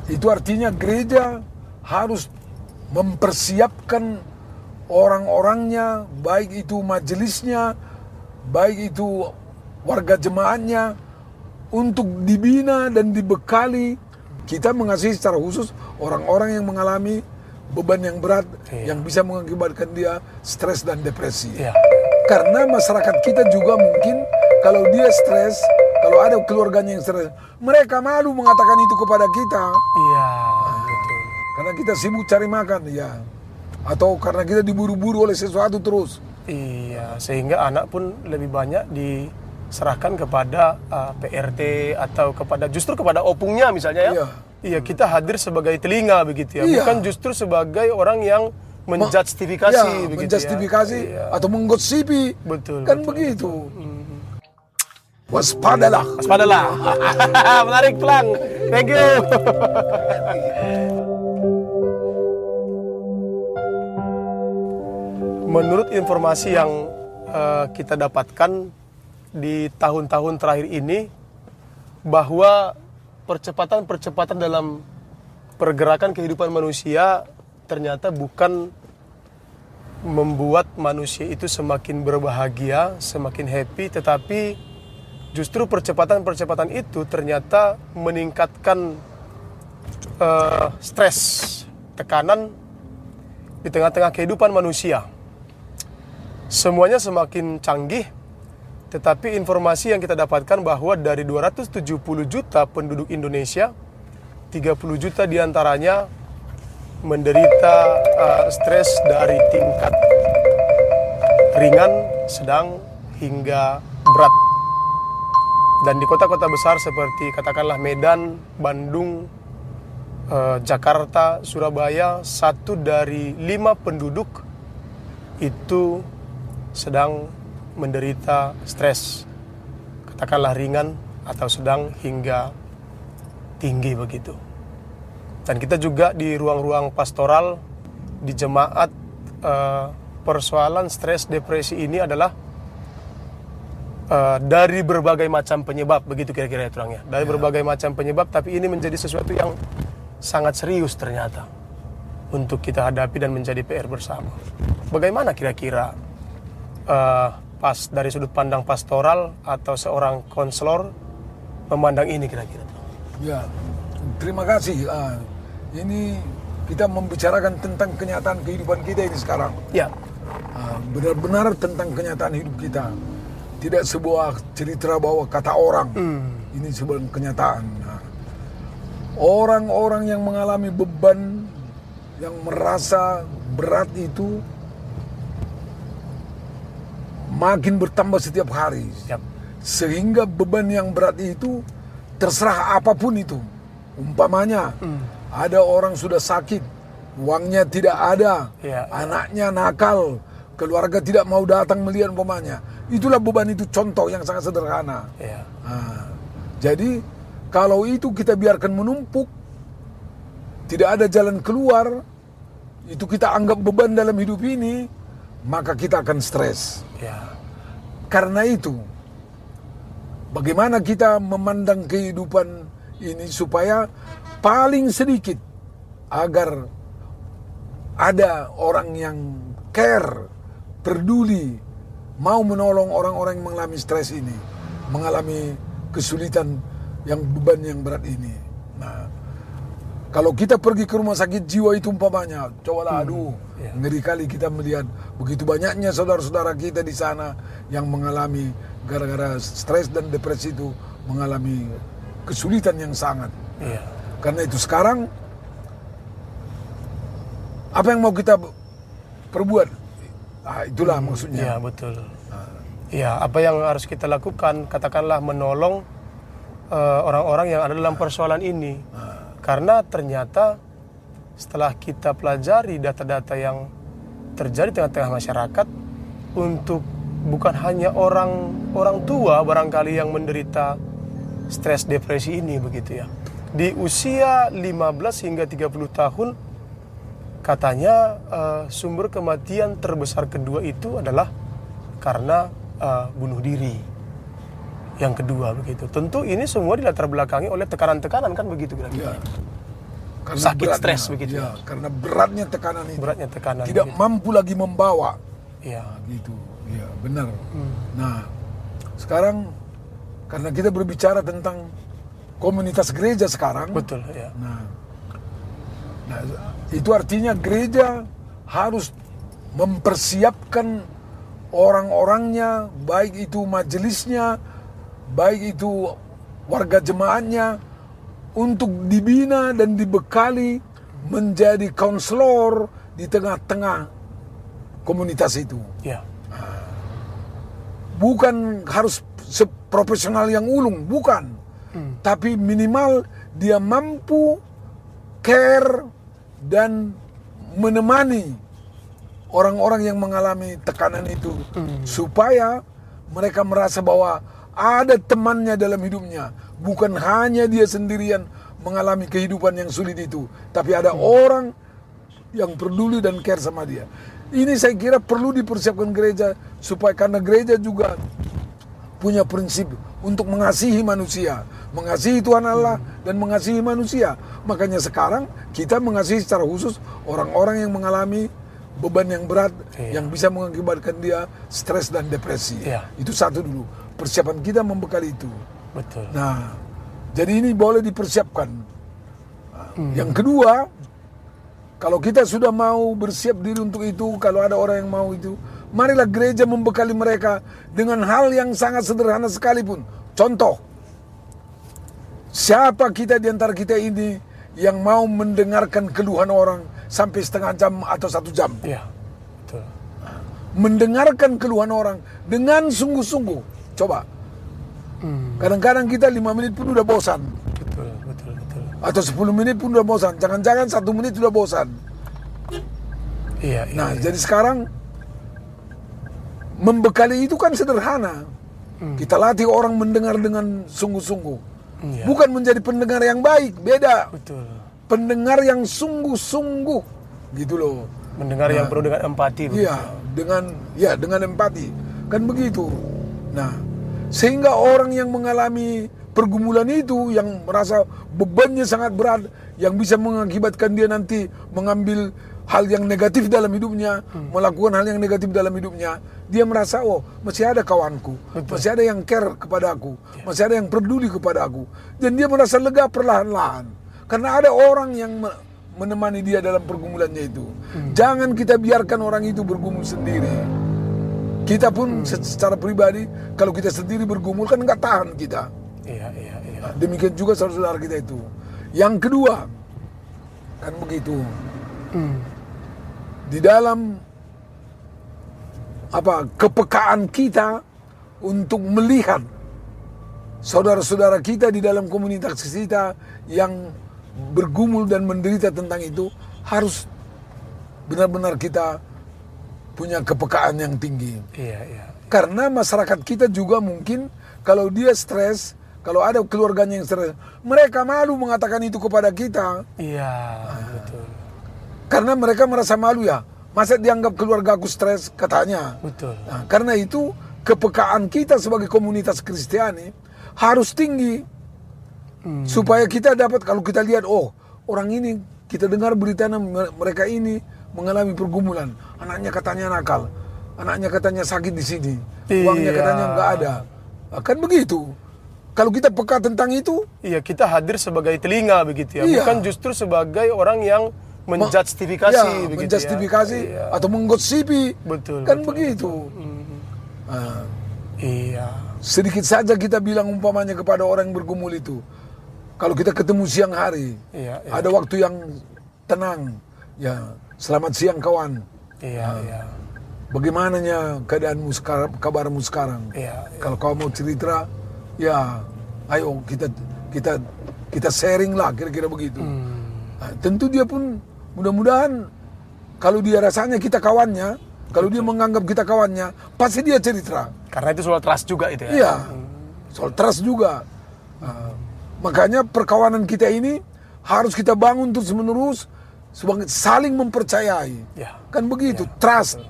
itu artinya gereja harus mempersiapkan orang-orangnya, baik itu majelisnya, baik itu warga jemaatnya, untuk dibina dan dibekali. Kita mengasihi secara khusus orang-orang yang mengalami beban yang berat, yang bisa mengakibatkan dia stres dan depresi. Karena masyarakat kita juga mungkin kalau dia stres, kalau ada keluarganya yang stres, mereka malu mengatakan itu kepada kita. Betul. Karena kita sibuk cari makan, atau karena kita diburu-buru oleh sesuatu terus. Sehingga anak pun lebih banyak diserahkan kepada PRT atau justru kepada opungnya misalnya kita hadir sebagai telinga begitu ya, bukan justru sebagai orang yang menjustifikasi atau menggosipi. Betul. Begitu. Waspadalah. Menarik Plang. Thank you. Menurut informasi yang kita dapatkan di tahun-tahun terakhir ini, bahwa percepatan dalam pergerakan kehidupan manusia ternyata bukan membuat manusia itu semakin berbahagia, semakin happy, tetapi justru percepatan itu ternyata meningkatkan stres, tekanan di tengah-tengah kehidupan manusia. Semuanya semakin canggih, tetapi informasi yang kita dapatkan bahwa dari 270 juta penduduk Indonesia, 30 juta diantaranya menderita stres dari tingkat ringan, sedang, hingga berat. Dan di kota-kota besar seperti katakanlah Medan, Bandung, Jakarta, Surabaya, 1 dari 5 penduduk itu sedang menderita stres, katakanlah ringan atau sedang hingga tinggi begitu. Dan kita juga di ruang-ruang pastoral, di jemaat, persoalan stres depresi ini adalah dari berbagai macam penyebab, begitu kira-kira terangnya. Dari berbagai macam penyebab, tapi ini menjadi sesuatu yang sangat serius ternyata untuk kita hadapi dan menjadi PR bersama. Bagaimana kira-kira dari sudut pandang pastoral atau seorang konselor memandang ini kira-kira? Terima kasih. Ini kita membicarakan tentang kenyataan kehidupan kita ini sekarang. Benar-benar tentang kenyataan hidup kita. Tidak sebuah cerita bahwa kata orang. Ini sebuah kenyataan. Orang-orang yang mengalami beban, yang merasa berat itu makin bertambah setiap hari. Sehingga beban yang berat itu terserah apapun itu. Umpamanya ada orang sudah sakit, uangnya tidak ada, anaknya nakal, keluarga tidak mau datang melihat umpamanya. Itulah beban itu, contoh yang sangat sederhana. Jadi kalau itu kita biarkan menumpuk, tidak ada jalan keluar, itu kita anggap beban dalam hidup ini, maka kita akan stres. Karena itu, bagaimana kita memandang kehidupan ini supaya paling sedikit agar ada orang yang care, peduli, mau menolong orang-orang yang mengalami stres ini, mengalami kesulitan yang beban yang berat ini. Nah, kalau kita pergi ke rumah sakit jiwa itu umpamanya, cobalah ngeri kali kita melihat begitu banyaknya saudara-saudara kita di sana yang mengalami gara-gara stres dan depresi itu mengalami kesulitan yang sangat. Karena itu sekarang apa yang mau kita perbuat? Itulah maksudnya. Betul. Apa yang harus kita lakukan? Katakanlah menolong orang-orang yang ada dalam persoalan ini. Karena ternyata setelah kita pelajari data-data yang terjadi di tengah-tengah masyarakat, untuk bukan hanya orang tua barangkali yang menderita stres depresi ini begitu ya. Di usia 15 hingga 30 tahun katanya sumber kematian terbesar kedua itu adalah karena bunuh diri. Yang kedua begitu. Tentu ini semua dilatar belakangi oleh tekanan-tekanan kan begitu kira-kira. Karena sakit beratnya, stres begitu. Ya, karena beratnya tekanan itu. Beratnya tekanan. Tidak begitu. mampu lagi membawa. Iya. Nah, gitu. Ya, benar. Nah, sekarang karena kita berbicara tentang komunitas gereja sekarang. Betul, ya. Nah, itu artinya gereja harus mempersiapkan orang-orangnya, baik itu majelisnya, baik itu warga jemaatnya, untuk dibina dan dibekali menjadi konselor di tengah-tengah komunitas itu. Ya. Bukan harus seprofesional yang ulung, bukan. Tapi minimal dia mampu care dan menemani orang-orang yang mengalami tekanan itu, supaya mereka merasa bahwa ada temannya dalam hidupnya, bukan hanya dia sendirian mengalami kehidupan yang sulit itu, tapi ada orang yang peduli dan care sama dia. Ini saya kira perlu dipersiapkan gereja, supaya karena gereja juga punya prinsip untuk mengasihi manusia, mengasihi Tuhan Allah dan mengasihi manusia. Makanya sekarang kita mengasihi secara khusus orang-orang yang mengalami beban yang berat, yang bisa mengakibatkan dia stres dan depresi. Itu satu dulu, persiapan kita membekali itu. Betul. Nah, jadi ini boleh dipersiapkan. Yang kedua, kalau kita sudah mau bersiap diri untuk itu, kalau ada orang yang mau itu, marilah gereja membekali mereka dengan hal yang sangat sederhana sekalipun. Contoh, siapa kita di antara kita ini yang mau mendengarkan keluhan orang sampai setengah jam atau 1 jam? Iya, betul. Mendengarkan keluhan orang dengan sungguh-sungguh. Coba. Kadang-kadang kita 5 menit pun udah bosan. Betul, betul, betul. Atau 10 menit pun udah bosan. Jangan-jangan 1 menit udah bosan. Iya, Nah, jadi sekarang membekali itu kan sederhana. Kita latih orang mendengar dengan sungguh-sungguh. Iya. Bukan menjadi pendengar yang baik, beda. Betul. Pendengar yang sungguh-sungguh, gitu loh. Mendengar yang penuh dengan empati. Iya, dengan empati. Kan begitu. Nah, sehingga orang yang mengalami pergumulan itu, yang merasa bebannya sangat berat, yang bisa mengakibatkan dia nanti mengambil hal yang negatif dalam hidupnya, melakukan hal yang negatif dalam hidupnya, dia merasa, oh, masih ada kawanku, masih ada yang care kepada aku, masih ada yang peduli kepada aku. Dan dia merasa lega perlahan-lahan. Karena ada orang yang menemani dia dalam pergumulannya itu. Jangan kita biarkan orang itu bergumul sendiri. Kita pun secara pribadi, kalau kita sendiri bergumul kan nggak tahan kita. Iya, iya, iya. Nah, demikian juga saudara-saudara kita itu. Yang kedua, kan begitu. Di dalam kepekaan kita untuk melihat saudara-saudara kita di dalam komunitas kita yang bergumul dan menderita tentang itu, harus benar-benar kita punya kepekaan yang tinggi. Iya, iya. Karena masyarakat kita juga mungkin kalau dia stres, kalau ada keluarganya yang stres, mereka malu mengatakan itu kepada kita. Iya, betul. Karena mereka merasa malu ya. Masa dianggap keluarga aku stres, katanya. Betul. Nah, karena itu kepekaan kita sebagai komunitas Kristiani harus tinggi. Supaya kita dapat, kalau kita lihat, oh, orang ini, kita dengar berita mereka ini mengalami pergumulan. Anaknya katanya nakal, anaknya katanya sakit di sini, uangnya katanya nggak ada. Nah, kan begitu. Kalau kita peka tentang itu, iya, kita hadir sebagai telinga begitu ya, iya, bukan justru sebagai orang yang menjustifikasi, begitu menjustifikasi ya. Iya. atau menggosipi. Betul. Kan betul, begitu. betul. Nah, Iya. sedikit saja kita bilang umpamanya kepada orang yang bergumul itu. Kalau kita ketemu siang hari, Iya, iya. ada waktu yang tenang, ya, selamat siang kawan. Iya, iya. Bagaimananya keadaanmu sekarang, kabarmu sekarang? Iya, iya. Kalau kau mau cerita, ya, ayo kita sharing lah, kira-kira begitu. Nah, tentu dia pun mudah-mudahan kalau dia rasanya kita kawannya, kalau dia menganggap kita kawannya, pasti dia cerita. Karena itu soal trust juga itu ya. Iya, soal trust juga. Makanya perkawanan kita ini harus kita bangun terus-menerus sebagai saling mempercayai. Ya. Kan begitu, trust.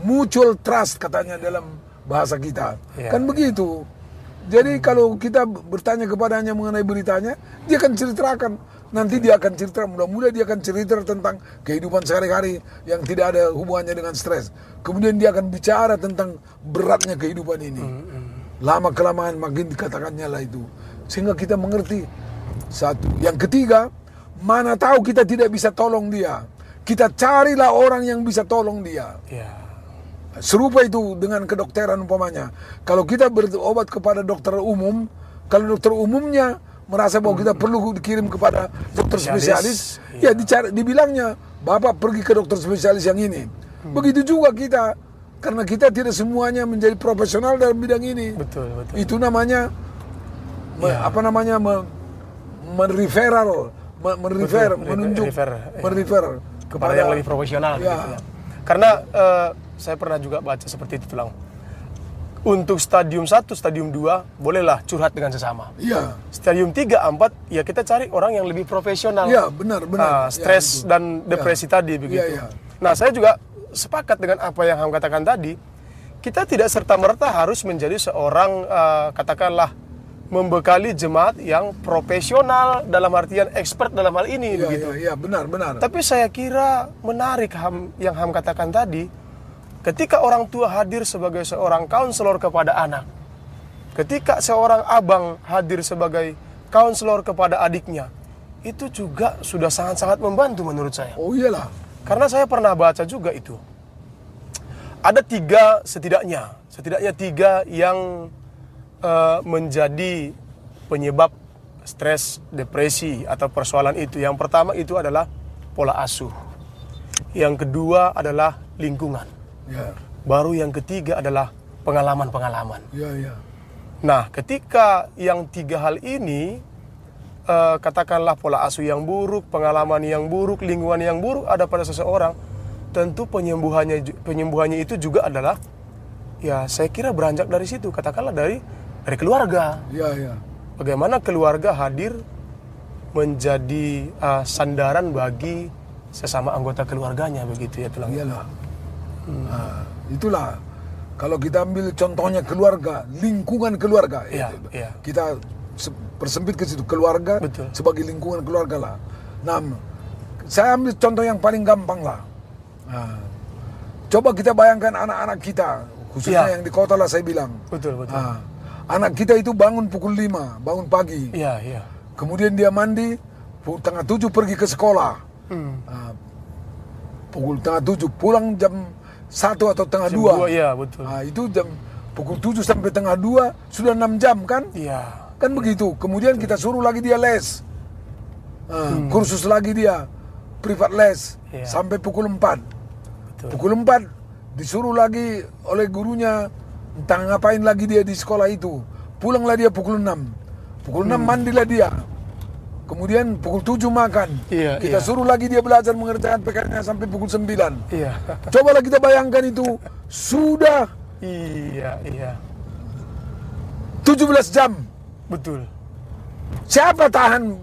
Mutual trust katanya dalam bahasa kita. Ya, Kan begitu. Jadi kalau kita bertanya kepadanya mengenai beritanya, dia akan ceritakan. Nanti dia akan cerita, mudah-mudahan dia akan cerita tentang kehidupan sehari-hari yang tidak ada hubungannya dengan stres. Kemudian dia akan bicara tentang beratnya kehidupan ini. Lama-kelamaan makin dikatakannya lah itu. Sehingga kita mengerti. Satu. Yang ketiga, mana tahu kita tidak bisa tolong dia. Kita carilah orang yang bisa tolong dia. Ya. Serupa itu dengan kedokteran umpamanya. Kalau kita berobat kepada dokter umum, kalau dokter umumnya merasa bahwa kita perlu dikirim kepada dokter spesialis, ya dibilangnya, Bapak pergi ke dokter spesialis yang ini. Begitu juga kita, karena kita tidak semuanya menjadi profesional dalam bidang ini. Betul, betul. Itu namanya merefer kepada yang lebih profesional. Ya. Gitu ya. Karena saya pernah juga baca seperti itu, Tulang. Untuk stadium 1, stadium 2, bolehlah curhat dengan sesama. Iya. Stadium 3, 4, ya kita cari orang yang lebih profesional. Iya, benar. Stres dan depresi tadi begitu. Iya. Nah, saya juga sepakat dengan apa yang Ham katakan tadi. Kita tidak serta-merta harus menjadi seorang, katakanlah, membekali jemaat yang profesional dalam artian expert dalam hal ini begitu. Iya, benar. Tapi saya kira menarik yang Ham katakan tadi. Ketika orang tua hadir sebagai seorang kaunselor kepada anak, ketika seorang abang hadir sebagai kaunselor kepada adiknya, itu juga sudah sangat-sangat membantu menurut saya. Oh iyalah. Karena saya pernah baca juga itu. Ada setidaknya 3 yang menjadi penyebab stres, depresi, atau persoalan itu. Yang pertama itu adalah pola asuh. Yang kedua adalah lingkungan. Ya. Baru yang ketiga adalah pengalaman-pengalaman. Iya. Nah, ketika yang 3 hal ini, katakanlah pola asuh yang buruk, pengalaman yang buruk, lingkungan yang buruk ada pada seseorang, tentu penyembuhannya itu juga adalah, ya saya kira beranjak dari situ, katakanlah dari keluarga. Iya. Bagaimana keluarga hadir menjadi sandaran bagi sesama anggota keluarganya begitu ya, Tulang. Iyalah. Nah, itulah kalau kita ambil contohnya keluarga, lingkungan keluarga. Iya. Kita persempit ke situ, keluarga. Betul. Sebagai lingkungan keluarga lah. Nah, saya ambil contoh yang paling gampang lah. Nah, coba kita bayangkan anak-anak kita, khususnya yang di kota lah saya bilang. Betul. Nah, anak kita itu bangun pukul 5, bangun pagi. Iya. Kemudian dia mandi, setengah 7 pergi ke sekolah. Nah, pukul setengah 7 pulang jam 1 atau setengah 2. Iya, betul. Nah, itu jam pukul 7 sampai setengah 2 sudah 6 jam kan? Iya. Kan begitu. Kemudian kita suruh lagi dia les. Kursus lagi dia, privat les sampai pukul 4. Betul. Pukul 4 disuruh lagi oleh gurunya entah ngapain lagi dia di sekolah itu. Pulanglah dia pukul 6. Pukul 6 mandilah dia. Kemudian pukul 7 makan. Kita suruh lagi dia belajar mengerjakan PR-nya sampai pukul 9. Iya. Cobalah kita bayangkan itu sudah 17 jam. Betul. Siapa tahan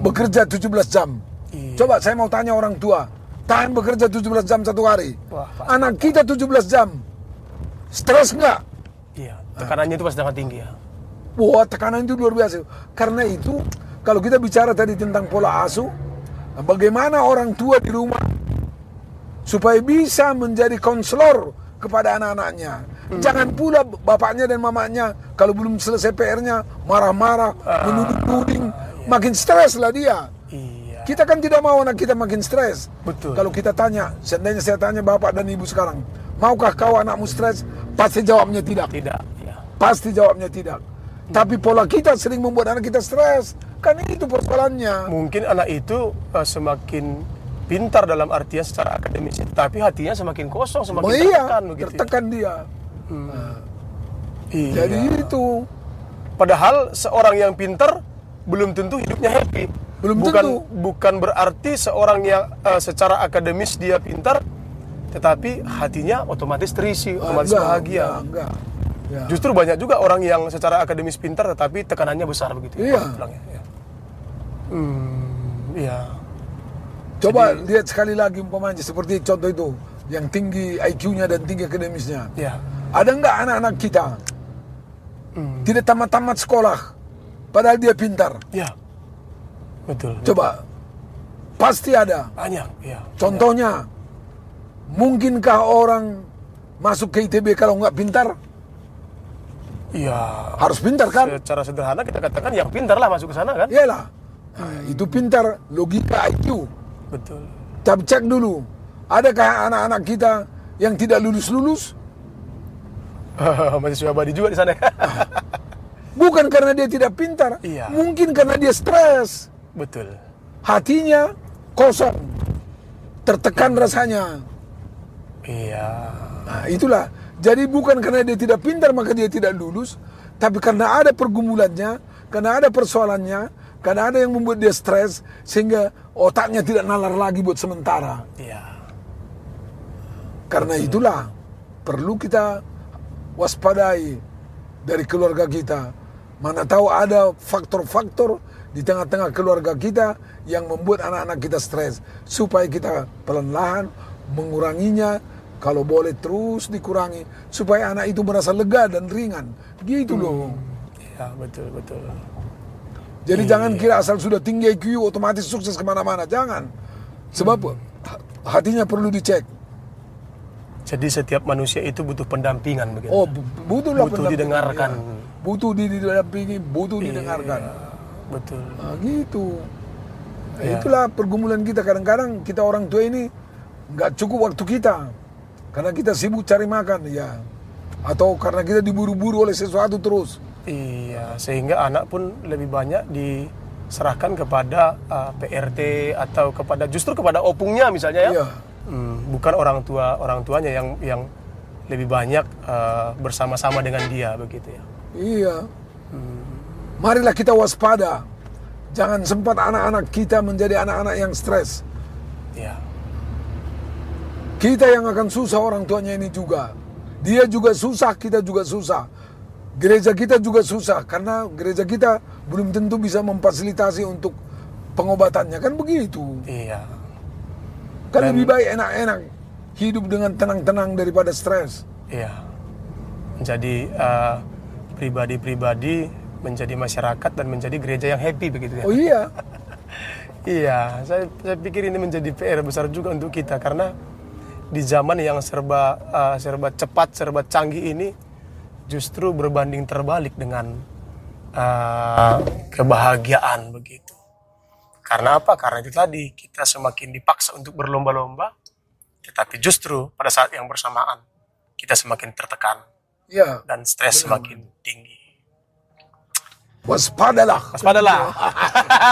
bekerja 17 jam? Iya. Coba saya mau tanya orang tua, tahan bekerja 17 jam satu hari. Wah, anak kita 17 jam. Stres enggak? Iya. Tekanannya itu pasti sangat tinggi ya. Wah, tekanan itu luar biasa. Karena itu, kalau kita bicara tadi tentang pola asuh, bagaimana orang tua di rumah supaya bisa menjadi konselor kepada anak-anaknya. Jangan pula bapaknya dan mamanya kalau belum selesai PR-nya marah-marah, menuding-nuding, makin stres lah dia. Iya. Kita kan tidak mau anak kita makin stres. Betul. Kalau kita tanya, seandainya saya tanya bapak dan ibu sekarang, maukah kau anakmu stres? Pasti jawabnya tidak. Tidak. Ya. Pasti jawabnya tidak. Tapi pola kita sering membuat anak kita stres. Kan itu persoalannya. Mungkin anak itu semakin pintar dalam artian secara akademis, tapi hatinya semakin kosong, semakin tertekan begitu. Tertekan dia. Iya. Jadi itu. Padahal seorang yang pintar belum tentu hidupnya happy. Bukan berarti seorang yang secara akademis dia pintar, tetapi hatinya otomatis terisi, otomatis bahagia. Enggak. Ya. Justru banyak juga orang yang secara akademis pintar tetapi tekanannya besar begitu. Iya. Iya. Coba lihat sekali lagi umpamanya seperti contoh itu yang tinggi IQ-nya dan tinggi akademisnya. Iya. Ada enggak anak-anak kita tidak tamat-tamat sekolah padahal dia pintar? Iya. Betul. Coba, pasti ada. Banyak, ya. Contohnya, mungkinkah orang masuk ke ITB kalau nggak pintar? Iya. Harus pintar kan? Secara sederhana kita katakan yang pintar lah masuk ke sana kan? Iyalah. Nah, itu pintar, logika IQ. Betul. Tapi cek dulu, adakah anak-anak kita yang tidak lulus-lulus? Masih abadi juga di sana. Bukan karena dia tidak pintar, Iya. mungkin karena dia stres. Betul. Hatinya kosong, tertekan rasanya. Iya. Nah, itulah. Jadi bukan karena dia tidak pintar maka dia tidak lulus, tapi karena ada pergumulannya, karena ada persoalannya, karena ada yang membuat dia stres, sehingga otaknya tidak nalar lagi buat sementara. Iya. Karena itulah perlu kita waspadai dari keluarga kita. Mana tahu ada faktor-faktor di tengah-tengah keluarga kita yang membuat anak-anak kita stres. Supaya kita pelan-lahan menguranginya, kalau boleh terus dikurangi. Supaya anak itu merasa lega dan ringan. Gitu loh. Iya, betul. Jadi jangan kira asal sudah tinggi IQ otomatis sukses kemana-mana. Jangan. Sebab hatinya perlu dicek. Jadi setiap manusia itu butuh pendampingan begitu. Oh, butuhlah Butuh pendampingan, didengarkan. ya. Butuh didampingi, butuh didengarkan. Betul. Nah, gitu. Nah, Iya. itulah pergumulan kita. Kadang-kadang kita orang tua ini nggak cukup waktu kita. Karena kita sibuk cari makan, ya. Atau karena kita diburu-buru oleh sesuatu terus. Iya, sehingga anak pun lebih banyak diserahkan kepada PRT atau justru kepada opungnya misalnya ya. Iya. Bukan orang tuanya yang lebih banyak bersama-sama dengan dia begitu ya. Iya. Marilah kita waspada. Jangan sempat anak-anak kita menjadi anak-anak yang stres. Iya. Kita yang akan susah orang tuanya ini juga. Dia juga susah, kita juga susah. Gereja kita juga susah karena gereja kita belum tentu bisa memfasilitasi untuk pengobatannya, kan begitu. Iya. Kan lebih baik enak-enak hidup dengan tenang-tenang daripada stres. Iya. Menjadi pribadi-pribadi, menjadi masyarakat dan menjadi gereja yang happy begitu ya. Oh iya. Iya, saya pikir ini menjadi PR besar juga untuk kita karena di zaman yang serba cepat, serba canggih ini justru berbanding terbalik dengan kebahagiaan begitu. Karena apa? Karena itu tadi kita semakin dipaksa untuk berlomba-lomba, tetapi justru pada saat yang bersamaan kita semakin tertekan Ya. dan stres semakin tinggi. Waspadalah. Waspadalah.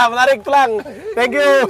Menarik tulang. Thank you.